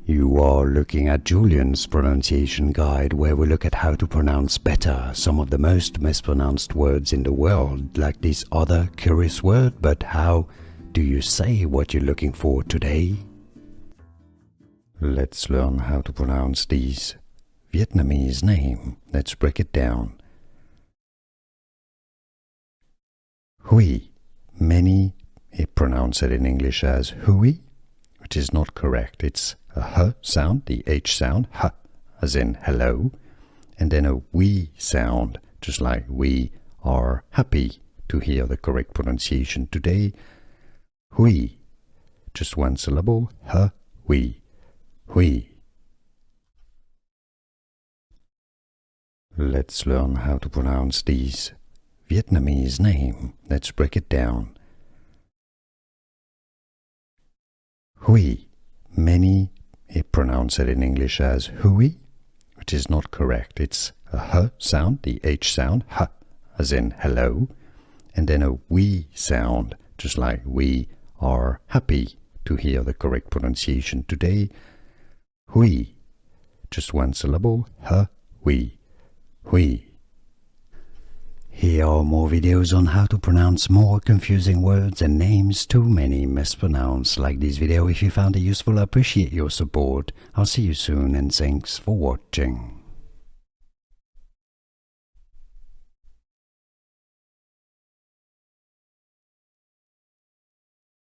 You are looking at Julian's pronunciation guide, where we look at how to pronounce better some of the most mispronounced words in the world, like this other curious word. But how do you say what you're looking for today? Let's learn how to pronounce this Vietnamese name. Let's break it down. Huy. Many pronounce it in English as Huy, which is not correct. It's a H sound, the H sound, H, as in hello, and then a we sound, just like we are happy to hear the correct pronunciation today. Huy, just one syllable, H, we, Huy. Let's learn how to pronounce this Vietnamese name. Let's break it down. Huy. Many pronounce it in English as Huy, which is not correct. It's a H sound, the H sound, H, as in hello, and then a we sound, just like we are happy to hear the correct pronunciation today. Huy, just one syllable, H, we, Huy. Here are more videos on how to pronounce more confusing words and names too many mispronounced. Like this video if you found it useful. I appreciate your support. I'll see you soon and thanks for watching.